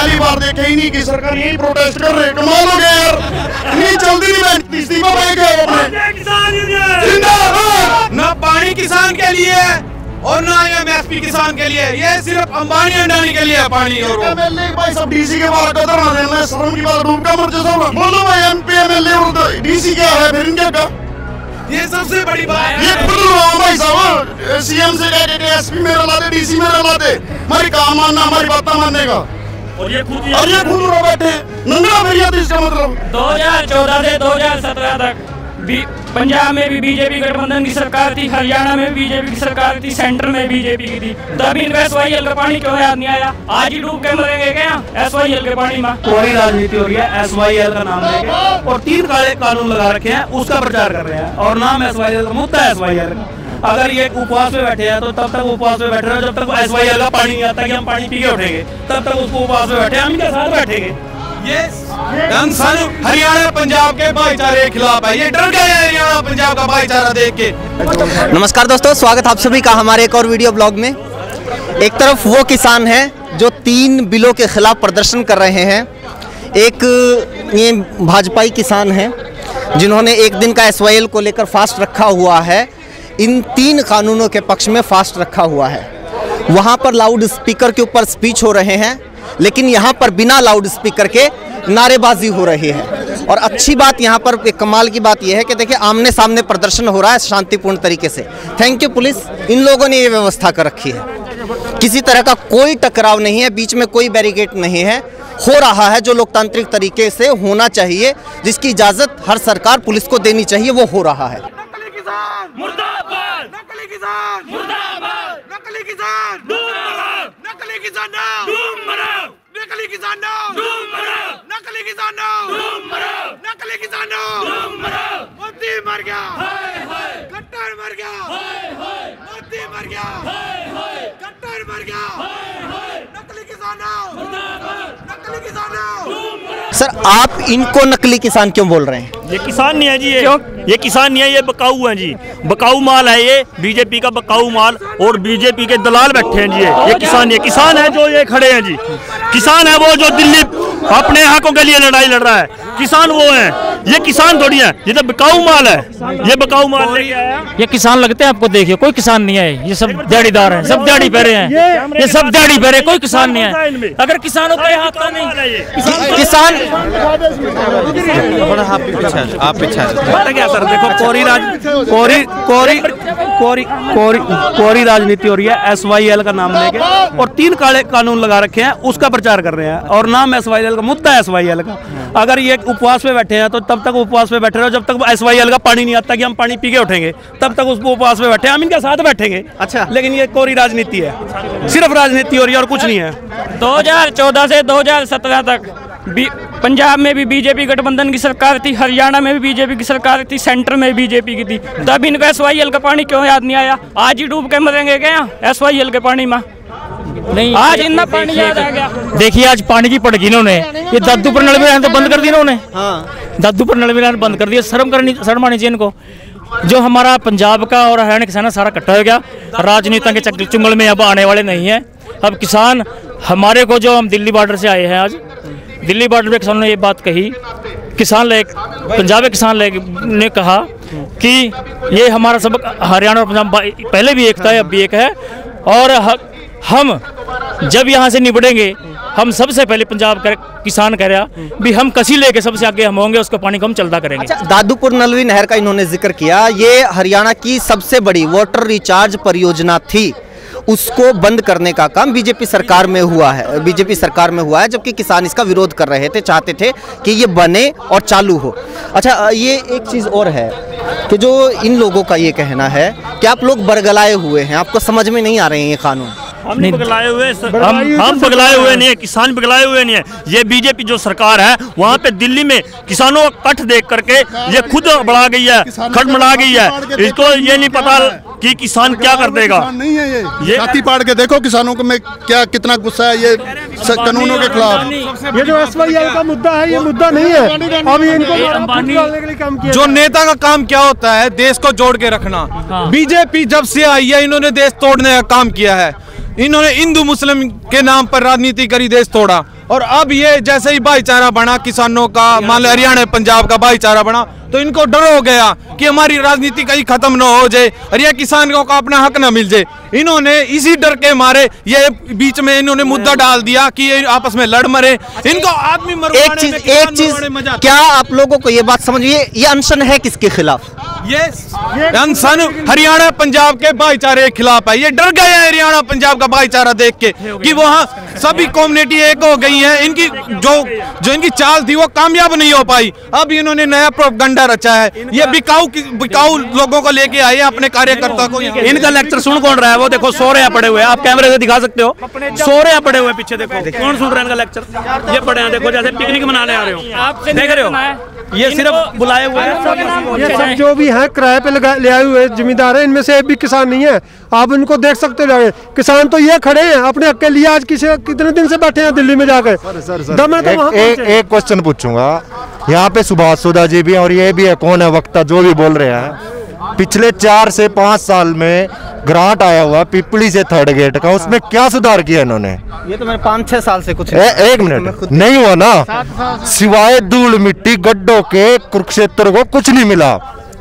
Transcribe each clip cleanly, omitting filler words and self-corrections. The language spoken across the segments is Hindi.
पहली बार देखे ही नहीं कि सरकार यही प्रोटेस्ट कर रहे। कमाल हो गया यार, नहीं चलती नहीं इस्तीफा ना पानी किसान के लिए और ना MSP किसान के लिए, ये सिर्फ अंबानी अंडानी के लिए पानी। और भाई सब डीसी के बारे कदर ना देना, शर्म की बात डूब का मर जैसा बोलो भाई MP MLA और डीसी क्या है फिर इनके का, ये सबसे बड़ी बात है। ये खुद भाई साहब CM से कह के SP मेरा लाते DC मेरा लाते, हमारी काम मानना हमारी बात मानने का, और ये खुद बैठे नंगा भैया। तो इसका मतलब 2014 से 2017 तक पंजाब में भी बीजेपी गठबंधन की सरकार थी, हरियाणा में भी बीजेपी की सरकार थी, सेंटर में बीजेपी की थी, तब इनका SYL का पानी क्यों याद नहीं आया? आज ही डूब के मरेंगे क्या SYL के पानी में? कोई राजनीति हो रही है SYL का नाम लेके, और 3 काले कानून लगा रखे हैं, उसका प्रचार कर रहे हैं, और नाम SYL का, मुद्दा है SYL का। अगर ये उपवास पे बैठे हैं तो तब तक उपवास पे बैठे रहे, जब तक SYL का पानी नहीं आता कि हम पानी पी के उठेंगे, तब तक उसको उपवास पे बैठे, हम इनके साथ बैठेंगे। ये हरियाणा पंजाब के भाईचारे के खिलाफ है, ये डर गए हरियाणा पंजाब का भाईचारा देख के। नमस्कार दोस्तों, स्वागत आप सभी का हमारे एक और वीडियो ब्लॉग में। एक तरफ वो किसान हैं जो 3 बिलों के खिलाफ प्रदर्शन कर रहे हैं, एक ये भाजपाई किसान हैं जिन्होंने एक दिन का SYL को लेकर फास्ट रखा हुआ है, इन 3 कानूनों के पक्ष में फास्ट रखा हुआ है। वहाँ पर लाउड स्पीकर के ऊपर स्पीच हो रहे हैं, लेकिन यहाँ पर बिना लाउड स्पीकर के नारेबाजी हो रही है। और अच्छी बात यहाँ पर एक कमाल की बात यह है कि देखिए आमने सामने प्रदर्शन हो रहा है शांतिपूर्ण तरीके से। थैंक यू पुलिस, इन लोगों ने ये व्यवस्था कर रखी है, किसी तरह का कोई टकराव नहीं है, बीच में कोई बैरिकेड नहीं है, हो रहा है जो लोकतांत्रिक तरीके से होना चाहिए, जिसकी इजाज़त हर सरकार पुलिस को देनी चाहिए, वो हो रहा है। नकली किसान मुर्दाबाद, नकली किसान मुर्दाबाद, नकली किसान डूब मरो, नकली किसान डूब मरो, नकली किसान डूब मरो, नकली किसान डूब मरो, नकली किसान डूब मरो। मोदी मर गया, गट्टर मर गया, मोदी मर गया, गट्टर मर गया, नकली किसान मुर्दाबाद, नकली किसान। सर आप इनको नकली किसान क्यों बोल रहे हैं? ये किसान नहीं है जी, ये किसान नहीं है, ये बकाऊ है जी, बकाऊ माल है, ये बीजेपी का बकाऊ माल, और बीजेपी के दलाल बैठे हैं जी। ये किसान है जो ये खड़े हैं जी, किसान है वो जो दिल्ली अपने हकों के लिए लड़ाई लड़ रहा है, किसान वो है, ये किसान थोड़ी है, ये तो बकाऊ माल है, ये बकाऊ माल लेके आया। ये किसान लगते हैं आपको? देखिए कोई किसान नहीं है, ये सब दिहाड़ीदार हैं, सब दिहाड़ी पहरे हैं, ये सब दिहाड़ी पहरे, कोई किसान नहीं है। अगर किसान होता है हाथ का नहीं किसान आप पीछे क्या सर, देखो कोरी राजनीति हो रही है SYL का नाम लेके, और 3 काले कानून लगा रखे हैं, उसका प्रचार कर रहे हैं, और नाम SYL का, मुद्दा है SYL का। अगर ये उपवास पे बैठे हैं तो तब तक उपवास पे बैठे रहो, जब तक SYL का पानी नहीं आता कि हम पानी पी के उठेंगे, तब तक उसको उपवास पे बैठे, हम इनके साथ बैठेंगे। अच्छा, लेकिन ये कोरी राजनीति है, सिर्फ राजनीति हो रही है और कुछ नहीं है। 2014 से 2017 तक पंजाब में भी बीजेपी गठबंधन की सरकार थी, हरियाणा में भी बीजेपी की सरकार थी, सेंटर में बीजेपी की थी, तब इनका SYL का पानी क्यों याद नहीं आया? आज ही डूब के मरेंगे क्या SYL के पानी में? नहीं, आज इतना पानी याद आ गया। देखिए आज पानी की पड़गी इन्होंने, ये दादू पर नल में तो बंद कर दी इन्होंने। हाँ, दादू पर नल में बंद कर दिया, शर्म आनी चाहिए इनको। जो हमारा पंजाब का और हरियाणा किसान सारा इकट्ठा हो गया, राजनीति के चुंगल में अब आने वाले नहीं है। अब किसान हमारे को, जो हम दिल्ली बॉर्डर से आए हैं, आज दिल्ली बॉर्डर पे किसानों ने ये बात कही, पंजाब के किसान ने कहा कि ये हमारा सब हरियाणा और पंजाब पहले भी एक था, अब भी एक है, और हम जब यहाँ से निबड़ेंगे, हम सबसे पहले पंजाब का किसान कह रहा भी हम कसी लेके सबसे आगे हम होंगे, उसका पानी को हम चलता करेंगे। अच्छा, दादूपुर नलवी नहर का इन्होंने जिक्र किया, ये हरियाणा की सबसे बड़ी वाटर रिचार्ज परियोजना थी, उसको बंद करने का काम बीजेपी सरकार में हुआ है, जबकि किसान इसका विरोध कर रहे थे, चाहते थे कि ये बने और चालू हो। अच्छा, ये एक चीज़ और है कि जो इन लोगों का ये कहना है कि आप लोग बरगलाए हुए हैं, आपको समझ में नहीं आ रहे हैं ये कानून। हम बगलाए हुए हम बगलाए हुए नहीं है, किसान बगलाए हुए नहीं है। ये बीजेपी जो सरकार है वहाँ पे दिल्ली में किसानों का कट देख करके ये खुद बढ़ा गई है, खटमड़ा गई है। इसको ये नहीं पता कि किसान क्या कर देगा। नहीं है ये छाती पाड़ के देखो किसानों को में क्या कितना गुस्सा है ये कानूनों के खिलाफ। ये जो SYL का मुद्दा है ये मुद्दा नहीं है, अब इनको डालने के लिए काम किया। जो नेता का काम क्या होता है, देश को जोड़ के रखना। बीजेपी जब से आई है इन्होंने देश तोड़ने का काम किया है। इन्होंने हिंदू मुस्लिम के नाम पर राजनीति करी, देश तोड़ा। और अब ये जैसे ही भाईचारा बना किसानों का, मान लो हरियाणा पंजाब का भाईचारा बना, तो इनको डर हो गया कि हमारी राजनीति कहीं खत्म ना हो जाए और ये किसानों का अपना हक ना मिल जाए। इन्होंने इसी डर के मारे ये बीच में इन्होंने मुद्दा डाल दिया कि ये आपस में लड़ मरे। इनको आदमी मरवाने में, एक चीज क्या आप लोगों को ये बात समझिए, ये अनशन है किसके खिलाफ? ये अनशन हरियाणा पंजाब के भाईचारे के खिलाफ है। ये डर गए हैं हरियाणा पंजाब का भाईचारा देख के कि वहाँ सभी कम्युनिटी एक हो गई है। इनकी जो इनकी चाल थी वो कामयाब नहीं हो पाई। अब इन्होंने नया प्रोपगंडा रचा है। ये बिकाऊ लोगों को लेके आए अपने कार्यकर्ता को। इनका लेक्चर सुन कौन रहा है? वो देखो सो रहे हैं पड़े हुए, आप कैमरे से दिखा सकते हो, सो रहे हैं पड़े हुए पीछे, देखो कौन सुन रहा है इनका लेक्चर? ये पड़े हैं, देखो जैसे पिकनिक मनाने आ रहे हो, देख रहे हो? ये सिर्फ बुलाए हुए हैं। ये सब जो भी हैं किराए पे ले आए हुए जिम्मेदार हैं, इनमें से एक भी किसान नहीं है। आप इनको देख सकते हो जाके, किसान तो ये खड़े हैं अपने हक के लिए। आज कितने दिन से बैठे हैं दिल्ली में जाकर। एक क्वेश्चन पूछूंगा, यहाँ पे सुभाष सुधा जी भी और ये भी है, कौन है वक्ता जो भी बोल रहे हैं, पिछले 4 से 5 साल में ग्रांट आया हुआ पिपली से थर्ड गेट का, उसमें क्या सुधार किया इन्होंने? ये तो मैं 5-6 साल से कुछ एक मिनट नहीं हुआ ना, सिवाय धूल मिट्टी गड्ढों के कुरुक्षेत्र को कुछ नहीं मिला।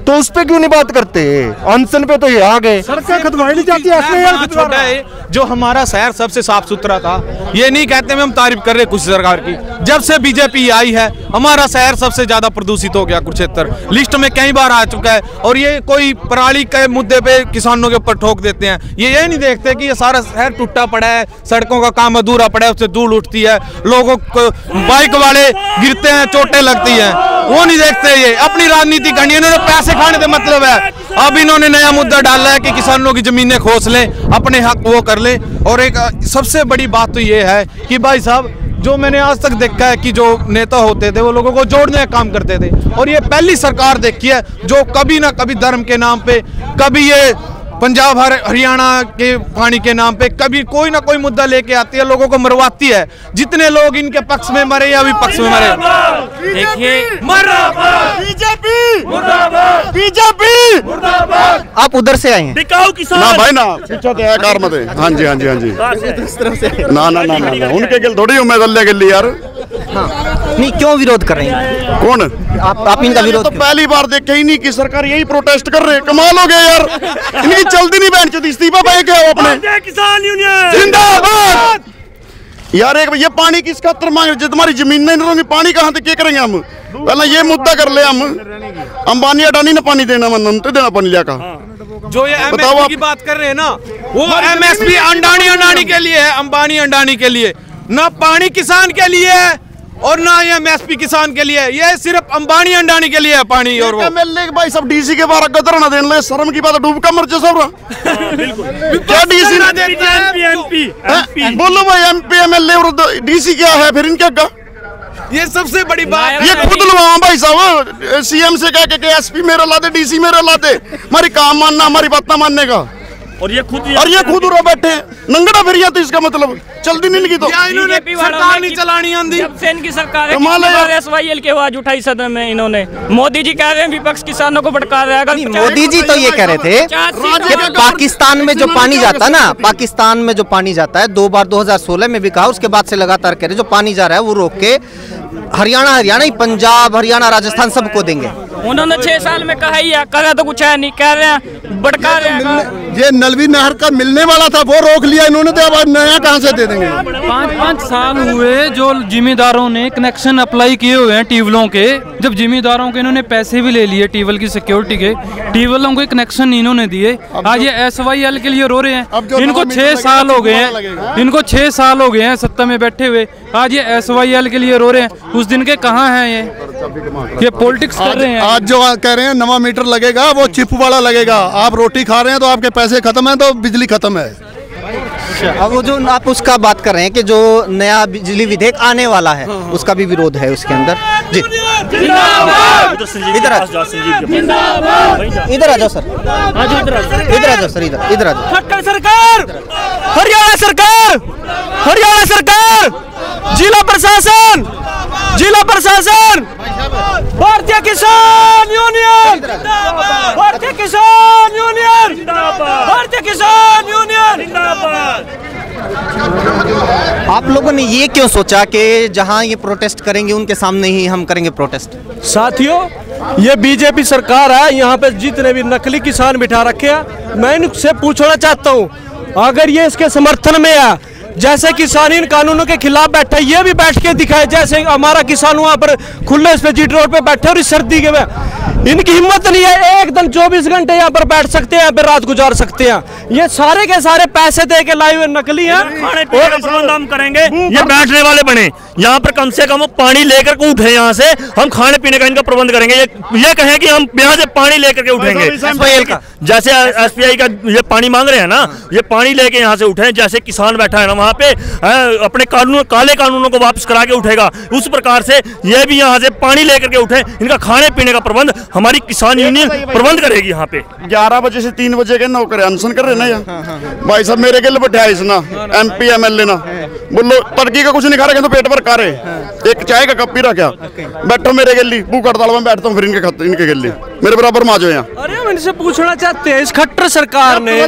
तो उस पे क्यों नहीं बात करते? अनशन पे तो ये आ गए। सड़कें खुदवाई नहीं जाती है। छोटा है जो हमारा शहर सबसे साफ सुथरा था, ये नहीं कहते हम तारीफ कर रहे कुछ सरकार की। जब से बीजेपी आई है हमारा शहर सबसे ज्यादा प्रदूषित हो गया। कुरुक्षेत्र लिस्ट में कई बार आ चुका है। और ये कोई पराली के मुद्दे पे किसानों के ऊपर ठोक देते हैं। ये नहीं देखते कि ये सारा शहर टूटा पड़ा है, सड़कों का काम अधूरा पड़ा है, उससे धूल उठती है, लोगों को बाइक वाले गिरते हैं, चोटें लगती हैं, वो नहीं देखते। ये अपनी राजनीति करनी है, इन्होंने पैसे खाने से मतलब है। अब इन्होंने नया मुद्दा डाला है कि किसानों की जमीनें खोस लें, अपने हक वो कर लें। और एक सबसे बड़ी बात तो ये है कि भाई साहब, जो मैंने आज तक देखा है कि जो नेता होते थे वो लोगों को जोड़ने का काम करते थे, और ये पहली सरकार देखी है जो कभी ना कभी धर्म के नाम पे, कभी ये पंजाब हरियाणा के पानी के नाम पे, कभी कोई ना कोई मुद्दा लेके आती है, लोगों को मरवाती है। जितने लोग इनके पक्ष में मरे या विपक्ष में मरे, देखिए बीजेपी। आप उधर से आए हैं? बिकाऊ किसान ना भाई ना पीछे तो है कार मते। हाँ जी हाँ जी हाँ जी। ना ना ना ना उनके गिल थोड़ी उम्मीद अल्लाह के लिए यार। हाँ नहीं, क्यों विरोध कर रहे हैं? कौन? आप इनका विरोध तो पहली बार देखे ही नहीं कि सरकार यही प्रोटेस्ट कर रहे। कमाल हो गया यार, इनकी चलती नहीं बहन चोदी। इस्तीफा पाए क्या हो अपने? किसान यूनियन जिंदाबाद। यार एक ये पानी किस खातर मांग रहे? तुम्हारी जमीन नहीं रहोगी, पानी कहाँ से क्या करेंगे हम? पहले ये मुद्दा कर ले हम। अंबानी अडानी ने पानी देना, मन तो देना पानी लिया का। जो ये एमएसपी की बात कर रहे हैं ना, वो एमएसपी अंडानी के लिए है, अंबानी अंडानी के लिए, ना पानी किसान के लिए है और ना ये एमएसपी किसान के लिए। ये सिर्फ अंबानी अंडानी के लिए है पानी। और वो एमएलए भाई सब डीसी के बाहर गदर ना देने, शर्म की बात, डूब का मर जा सब। क्या डीसी ना देता है? एमपी बोलो भाई, एमपी एमएलए और डीसी क्या है फिर इनके का? ये सबसे बड़ी बात ये खुद लवाओ भाई साहब, सीएम से कह के एसपी मेरा ला दे, डीसी मेरा ला दे, हमारी काम मानना, हमारी बात ना मानने का। और ये खुद उड़ा बैठे नंगड़ा फिर, तो इसका मतलब चलती नहीं लगी। तो सरकार नहीं चलानी आंदी। जब से इनकी सरकार है SYL की आवाज उठाई सदन में इन्होंने। मोदी जी कह रहे हैं विपक्ष किसानों को भड़का रहा है। मोदी जी तो ये कह रहे थे कि पाकिस्तान में जो पानी जाता है ना, पाकिस्तान में जो पानी जाता है, 2 बार 2016 में भी कहा, उसके बाद से लगातार कह रहे जो पानी जा रहा है वो रोक के हरियाणा ही पंजाब हरियाणा राजस्थान सबको देंगे। उन्होंने 6 साल में कहा ही है, कहा तो कुछ है नहीं, कह रहे हैं भड़का रहे हैं। ये नलवी नहर का मिलने वाला था वो रोक लिया इन्होंने, तो अब नया कहाँ से दे देंगे? 5-5 साल हुए जो जिम्मेदारों ने कनेक्शन अप्लाई किए हुए हैं ट्यूबवेलों के। जब जिम्मेदारों के इन्होंने पैसे भी ले लिए ट्यूबवेल की सिक्योरिटी के, ट्यूबवेलों को कनेक्शन इन्होंने दिए। आज ये SYL के लिए रो रहे हैं। इनको 6 साल हो गए हैं, इनको 6 साल हो गए हैं सत्ता में बैठे हुए। आज ये SYL के लिए रो रहे हैं। उस दिन के कहाँ हैं ये पॉलिटिक्स कर रहे हैं। आज जो कह रहे हैं नवा मीटर लगेगा, वो चिप वाला लगेगा। आप रोटी खा रहे हैं तो आपके पैसे खत्म है, तो बिजली खत्म है। अब वो जो आप उसका बात कर रहे हैं कि जो नया बिजली विधेयक आने वाला है, उसका भी विरोध है उसके अंदर। जी इधर आ जाओ सर, इधर आ जाओ सर, इधर आ जाओ। सरकार, हरियाणा सरकार, हरियाणा सरकार, जिला प्रशासन, भारतीय किसान यूनियन, भारतीय किसान यूनियन, भारतीय किसान यूनियन। आप लोगों ने ये क्यों सोचा कि जहां ये प्रोटेस्ट करेंगे उनके सामने ही हम करेंगे प्रोटेस्ट? साथियों, ये बीजेपी सरकार है, यहाँ पे जितने भी नकली किसान बिठा रखे हैं, मैं इनसे पूछना चाहता हूँ, अगर ये इसके समर्थन में है, जैसे किसान इन कानूनों के खिलाफ बैठा, ये भी बैठ के दिखाए, जैसे हमारा किसान वहाँ पर खुले इस पे जीटी रोड पे बैठे और इस सर्दी के में इनकी हिम्मत नहीं है, एक दिन 24 घंटे यहाँ पर बैठ सकते हैं, यहाँ पर रात गुजार सकते हैं। ये सारे के सारे पैसे दे के लाए हुए नकली हैं। खाने पीने का प्रबंध हम करेंगे, ये बैठने वाले बने, यहाँ पर कम से कम वो पानी लेकर के उठे, यहाँ से हम खाने पीने का इनका प्रबंध करेंगे। ये कहें कि हम यहाँ से पानी लेकर के उठेंगे, जैसे SBI का ये पानी मांग रहे हैं ना, ये पानी लेके यहाँ से उठे, जैसे किसान बैठा है ना वहाँ पे अपने कानून, काले कानूनों को वापस करा के उठेगा, उस प्रकार से ये भी यहाँ से पानी लेकर के उठे। इनका खाने पीने का प्रबंध हमारी किसान यूनियन प्रबंध करेगी। यहाँ पे 11 बजे से 3 बजे के नौकर अनशन कर रहे ना यार भाई साहब, मेरे के लिए बैठा है इसना MP MLA ना बोलो तड़की का कुछ नहीं खा रहे तो पेट भर खा रहे, एक चाय का कप पी रहा क्या, बैठो मेरे के लिए भूख हड़ताल में बैठता हूँ, फिर इनके के लिए मेरे बराबर माजो यहाँ। अरे हम इनसे पूछना चाहते हैं, इस खट्टर सरकार ने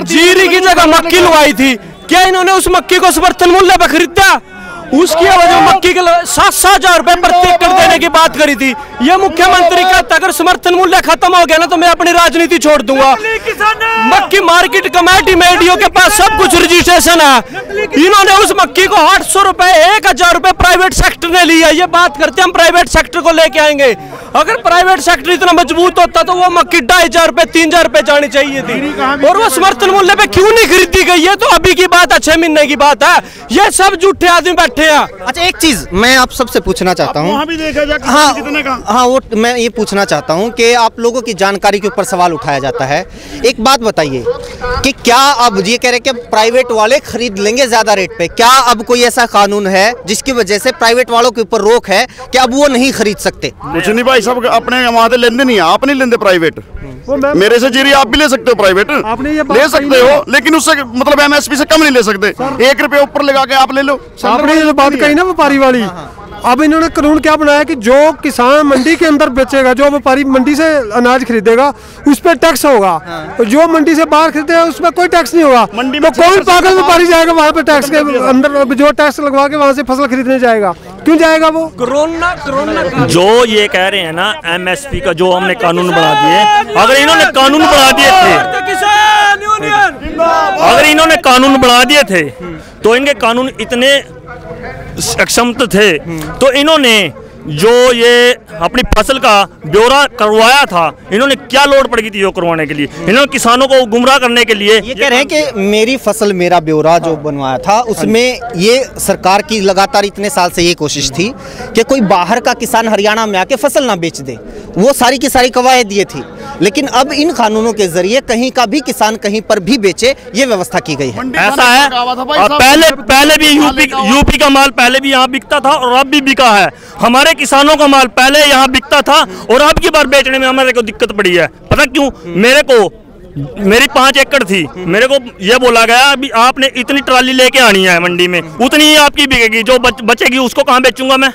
जीरी की जगह मक्की लगाई थी, क्या इन्होंने उस मक्की को समर्थन मूल्य पर खरीदा? उसकी वजह मक्की के 7-7 हजार रुपए प्रति एकड़ देने की बात करी थी। ये मुख्यमंत्री कहता अगर समर्थन मूल्य खत्म हो गया ना तो मैं अपनी राजनीति छोड़ दूंगा। मक्की मार्केट कमेटी में ADO के पास सब कुछ रजिस्ट्रेशन है, इन्होंने उस मक्की को 800 रुपए 1000 रुपए प्राइवेट सेक्टर ने लिया। ये बात करते हम प्राइवेट सेक्टर को लेके आएंगे, अगर प्राइवेट सेक्टर इतना मजबूत होता तो वो मक्की 2500 रुपए 3000 रुपए जानी चाहिए थी, और वो समर्थन मूल्य पे क्यों नहीं खरीदी गई? ये तो अभी की बात है, 6 महीने की बात है, ये सब झूठे आदमी बैठे। अच्छा, एक चीज मैं आप सबसे पूछना चाहता हूँ, हाँ वो मैं ये पूछना चाहता हूँ कि आप लोगों की जानकारी के ऊपर सवाल उठाया जाता है। एक बात बताइए कि क्या अब ये कह रहे कि प्राइवेट वाले खरीद लेंगे ज्यादा रेट पे, क्या अब कोई ऐसा कानून है जिसकी वजह से प्राइवेट वालों के ऊपर रोक है कि अब वो नहीं खरीद सकते? कुछ नहीं भाई, सब अपने वहाँ से लेंदे नहीं है, आप नहीं लेंदे प्राइवेट, मेरे से जीरी आप भी ले सकते हो, प्राइवेट ले सकते हो, लेकिन उससे मतलब MSP से कम नहीं ले सकते, 1 रुपये ऊपर लगा के आप ले लो। आपने ये बात कही ना व्यापारी वाली, अब इन्होंने कानून क्या बनाया कि जो किसान मंडी के अंदर बेचेगा, जो व्यापारी मंडी से अनाज खरीदेगा उस पर टैक्स होगा, जो मंडी से बाहर खरीदेगा उस पर कोई टैक्स नहीं होगा। तो कौन पागल व्यापारी जाएगा वहाँ पे टैक्स के अंदर, जो टैक्स लगवा के वहाँ से फसल खरीदने जाएगा? क्यों जाएगा वो? कोरोना जो ये कह रहे हैं ना MSP का जो हमने कानून बना दिए, अगर इन्होंने कानून बना दिए थे, अगर इन्होंने कानून बना दिए थे तो इनके कानून इतने सक्षम थे, तो इन्होंने जो ये अपनी फसल का ब्यौरा करवाया था, इन्होंने क्या लोड पड़ गई थी वो करवाने के लिए? इन्होंने किसानों को गुमराह करने के लिए ये कह रहे हैं कि मेरी फसल मेरा ब्यौरा जो बनवाया था उसमें ये सरकार की लगातार इतने साल से ये कोशिश थी कि कोई बाहर का किसान हरियाणा में आके फसल ना बेच दे, वो सारी की सारी कवायद ये थी, लेकिन अब इन कानूनों के जरिए कहीं का भी किसान कहीं पर भी बेचे, ये व्यवस्था की गई है। ऐसा है, और पहले भी यूपी का माल पहले भी यहाँ बिकता था और अब भी बिका है। हमारे किसानों का माल पहले यहाँ बिकता था और अब की बार बेचने में हमारे को दिक्कत पड़ी है। पता क्यों? मेरी 5 एकड़ थी, मेरे को ये बोला गया अभी आपने इतनी ट्राली लेके आनी है मंडी में, उतनी ही आपकी बिकेगी, जो बचेगी उसको कहाँ बेचूंगा मैं?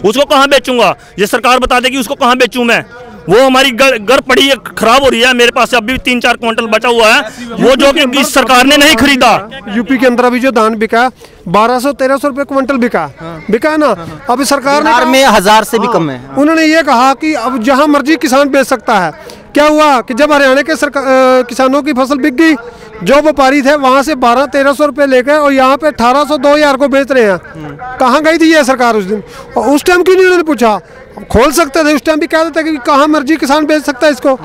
उसको कहाँ बेचूंगा? ये सरकार बता देगी उसको कहाँ बेचूं मैं? वो हमारी घर पड़ी है, खराब हो रही है, मेरे पास अभी 3-4 क्विंटल बचा हुआ है, वो जो कि इस सरकार ने नहीं खरीदा। यूपी के अंदर अभी जो धान बिका 1200-1300 रुपए क्विंटल बिका ना, अभी सरकार ने में 1000 से भी कम है। उन्होंने ये कहा कि अब जहां मर्जी किसान बेच सकता है। क्या हुआ कि जब हरियाणा के किसानों की फसल बिक गई, जो व्यापारी थे वहां से 1200-1300 रुपए लेकर और यहाँ पे 1800-2000 को बेच रहे हैं। कहाँ गई थी ये सरकार उस दिन? और उस टाइम क्यों नहीं उन्होंने पूछा? खोल सकते थे, उस टाइम भी कह देते कि कहाँ मर्जी किसान बेच सकता है इसको।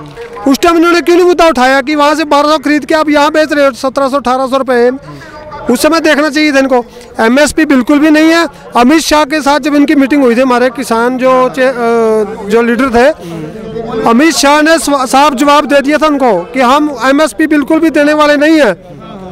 उस टाइम इन्होंने क्यों नहीं मुद्दा उठाया कि वहाँ से 1200 खरीद के आप यहाँ बेच रहे हो 1700-1800 रुपए? उस समय देखना चाहिए था इनको। MSP बिल्कुल भी नहीं है। अमित शाह के साथ जब इनकी मीटिंग हुई थी, हमारे किसान जो लीडर थे, अमित शाह ने साफ जवाब दे दिया था उनको कि हम MSP बिल्कुल भी देने वाले नहीं है,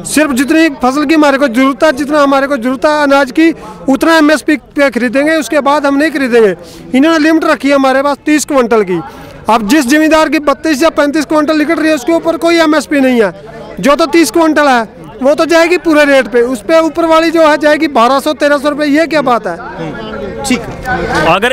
सिर्फ जितनी फसल की हमारे को जरूरत है, जितना हमारे को जरूरत है अनाज की, उतना MSP पे खरीदेंगे, उसके बाद हम नहीं खरीदेंगे। इन्होंने लिमिट रखी है हमारे पास 30 क्विंटल की। अब जिस जमींदार की 32 या 35 क्विंटल निकल रही है उसके ऊपर कोई MSP नहीं है। जो तो 30 क्विंटल है वो तो जाएगी पूरे रेट पे, उस पर ऊपर वाली जो है जाएगी 1200-1300 रुपये। ये क्या बात है? ठीक। अगर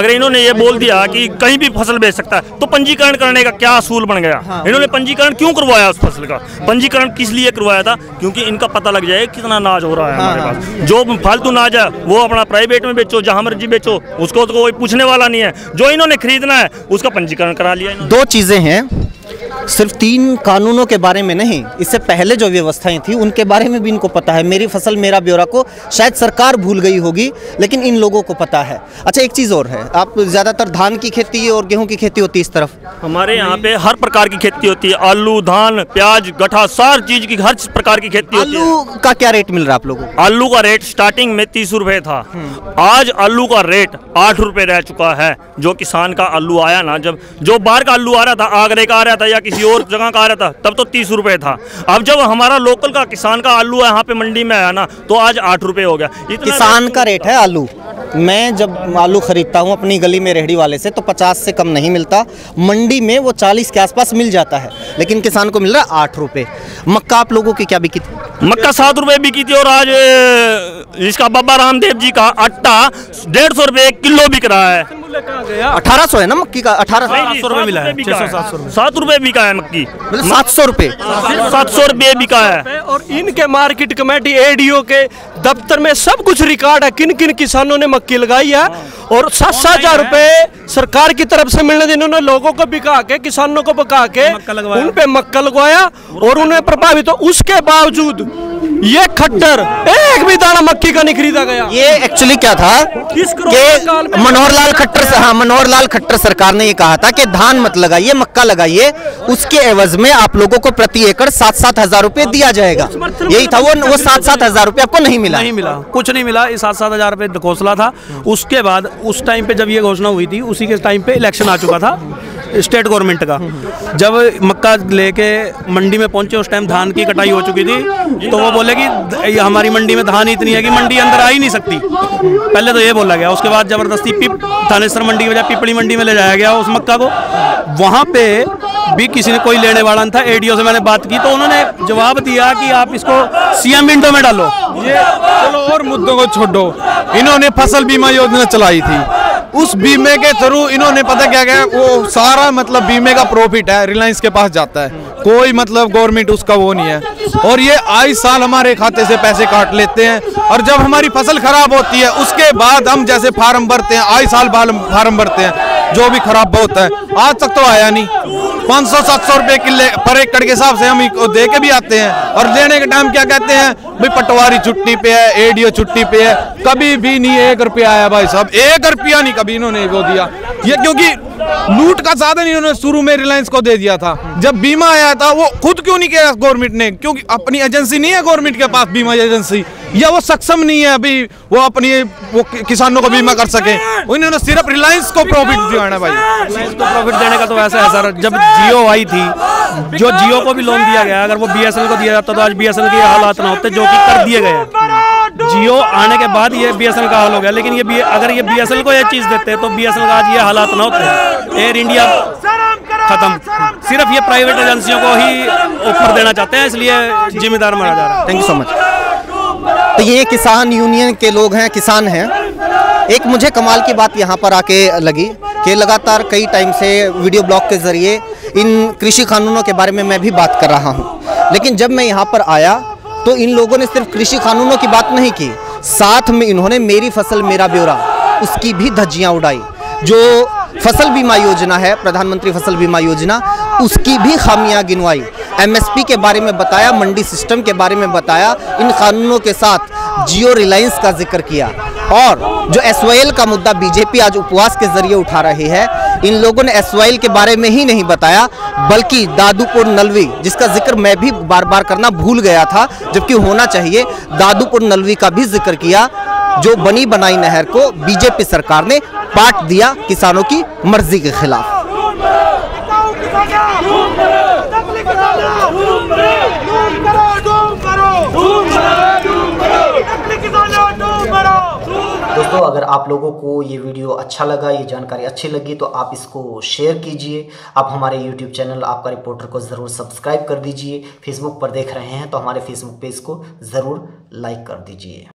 इन्होंने ये बोल दिया कि कहीं भी फसल बेच सकता है तो पंजीकरण करने का क्या असूल बन गया? इन्होंने पंजीकरण क्यों करवाया उस फसल का? पंजीकरण किस लिए करवाया था? क्योंकि इनका पता लग जाए कितना अनाज हो रहा है हमारे पास। जो फालतू अनाज है वो अपना प्राइवेट में बेचो, जहां मर्जी बेचो, उसको तो कोई पूछने वाला नहीं है। जो इन्होंने खरीदना है उसका पंजीकरण करा लिया। दो चीजें हैं, सिर्फ 3 कानूनों के बारे में नहीं, इससे पहले जो व्यवस्थाएं थी उनके बारे में भी इनको पता है। मेरी फसल मेरा ब्यौरा को शायद सरकार भूल गई होगी, लेकिन इन लोगों को पता है। अच्छा, एक चीज़ और है, आप ज़्यादातर धान की खेती और गेहूं की खेती होती है इस तरफ? हमारे यहाँ पे हर प्रकार की खेती होती है, आलू, धान, प्याज, गठा, सारी चीज की हर प्रकार की खेती होती है। आलू का क्या रेट मिल रहा है आप लोगों को? आलू का रेट स्टार्टिंग में 30 रुपए था, आज आलू का रेट 8 रुपए रह चुका है। जो किसान का आलू आया ना, जब जो बाहर का आलू आ रहा था, आगरे का आ रहा था या किसी और जगह का आ रहा था, तब तो 30 रुपए था। अब जब हमारा लोकल का किसान का आलू यहाँ पे मंडी में आया ना, तो आज 8 रुपए हो गया। किसान का रेट है आलू। मैं जब आलू खरीदता हूँ अपनी गली में रेहड़ी वाले से, तो 50 से कम नहीं मिलता। मंडी में वो 40 के आसपास मिल जाता है, लेकिन किसान को मिल रहा है 8 रुपए। मक्का आप लोगों की क्या बिकी थी? मक्का 7 रुपए बिकी थी, और आज इसका बाबा रामदेव जी का आटा 150 रुपए किलो बिक रहा है। 1800 है ना मक्की का? 1800 रुपए मिला है, 7 रुपए बिका है मक्की, 700 रुपए, 700 रुपए बिका है। और इनके मार्केट कमेटी एडीओ के दफ्तर में सब कुछ रिकॉर्ड है, किन किन किसानों ने मक्की लगाई है, और 7,000 रुपए सरकार की तरफ से मिलने, जिन्होंने लोगों को बिका के, किसानों को बका के उन पे मक्का लगवाया और उन्हें प्रभावित हो। उसके बावजूद ये खट्टर एक भी दाना मक्की का नहीं खरीदा गया। ये एक्चुअली क्या था कि मनोहर लाल खट्टर सरकार ने ये कहा था कि धान मत लगाइए, मक्का लगाइए, उसके एवज में आप लोगों को प्रति एकड़ 7-7 हजार रुपए दिया जाएगा। यही था, वो 7-7 हजार रुपए आपको नहीं मिला? नहीं मिला, कुछ नहीं मिला। 7-7 हजार रुपए घोषणा था। उसके बाद उस टाइम पे जब ये घोषणा हुई थी, उसी के टाइम पे इलेक्शन आ चुका था स्टेट गवर्नमेंट का। जब मक्का लेके मंडी में पहुंचे, उस टाइम धान की कटाई हो चुकी थी, तो वो बोले कि हमारी मंडी में धान इतनी है कि मंडी अंदर आ ही नहीं सकती। पहले तो ये बोला गया, उसके बाद जबरदस्ती थानेसर मंडी की बजाय पिपली मंडी में ले जाया गया उस मक्का को। वहाँ पे भी किसी ने कोई लेने वाला था। एडीओ से मैंने बात की तो उन्होंने जवाब दिया कि आप इसको सीएम विंडो में डालो। ये चलो और मुद्दों को छोड़ो, इन्होंने फसल बीमा योजना चलाई थी, उस बीमे के थ्रू इन्होंने पता क्या क्या, वो सारा मतलब बीमे का प्रॉफिट है रिलायंस के पास जाता है, कोई मतलब गवर्नमेंट उसका वो नहीं है। और ये आए साल हमारे खाते से पैसे काट लेते हैं, और जब हमारी फसल खराब होती है उसके बाद हम जैसे फार्म भरते हैं, आए साल फार्म भरते हैं, जो भी खराब होता है, आज तक तो आया नहीं। 500-700 रुपए किले पर एकड़ के हिसाब से हम दे के भी आते हैं, और देने के टाइम क्या कहते हैं, भाई पटवारी छुट्टी पे है, एडीओ छुट्टी पे है। कभी भी नहीं 1 रुपया आया भाई साहब, 1 रुपया नहीं कभी इन्होंने वो दिया। ये क्योंकि लूट का साधन इन्होंने शुरू में रिलायंस को दे दिया था। जब बीमा आया था वो खुद क्यों नहीं किया गवर्नमेंट ने? क्योंकि अपनी एजेंसी नहीं है गवर्नमेंट के पास, बीमा एजेंसी, या वो सक्षम नहीं है अभी वो अपनी वो किसानों को बीमा कर सके। उन्होंने सिर्फ रिलायंस को प्रॉफिट दिया है भाई। रिलायंस को प्रॉफिट देने का तो ऐसा है सर, जब जियो आई थी, जो जियो को भी लोन दिया गया, अगर वो बीएसएनएल को दिया जाता तो आज बीएसएनएल के हालात ना होते जो कि कर दिए गए। जियो आने के बाद ये बीएसएनएल का हाल हो गया, लेकिन ये अगर ये बीएसएनएल को ये चीज देते तो बीएसएनएल का आज ये हालात ना होते। एयर इंडिया खत्म, सिर्फ ये प्राइवेट एजेंसियों को ही ऊपर देना चाहते हैं, इसलिए जिम्मेदार माना जा रहा है। Thank you so much. तो ये किसान यूनियन के लोग हैं, किसान हैं। एक मुझे कमाल की बात यहाँ पर आके लगी कि लगातार कई टाइम से वीडियो ब्लॉग के जरिए इन कृषि कानूनों के बारे में मैं भी बात कर रहा हूँ, लेकिन जब मैं यहाँ पर आया तो इन लोगों ने सिर्फ कृषि कानूनों की बात नहीं की, साथ में इन्होंने मेरी फसल मेरा ब्यौरा उसकी भी धज्जियाँ उड़ाई। जो फसल बीमा योजना है, प्रधानमंत्री फसल बीमा योजना, उसकी भी खामियां गिनवाई। एमएसपी के बारे में बताया, मंडी सिस्टम के बारे में बताया, इन कानूनों के साथ जियो रिलायंस का जिक्र किया। और जो एसवाईएल का मुद्दा बीजेपी आज उपवास के जरिए उठा रही है, इन लोगों ने एसवाईएल के बारे में ही नहीं बताया, बल्कि दादूपुर नलवी, जिसका जिक्र मैं भी बार बार करना भूल गया था जबकि होना चाहिए, दादूपुर नलवी का भी जिक्र किया, जो बनी बनाई नहर को बीजेपी सरकार ने पाट दिया किसानों की मर्जी के खिलाफ। दोस्तों, अगर आप लोगों को ये वीडियो अच्छा लगा, ये जानकारी अच्छी लगी, तो आप इसको शेयर कीजिए। आप हमारे YouTube चैनल आपका रिपोर्टर को ज़रूर सब्सक्राइब कर दीजिए। फेसबुक पर देख रहे हैं तो हमारे फेसबुक पेज को ज़रूर लाइक कर दीजिए।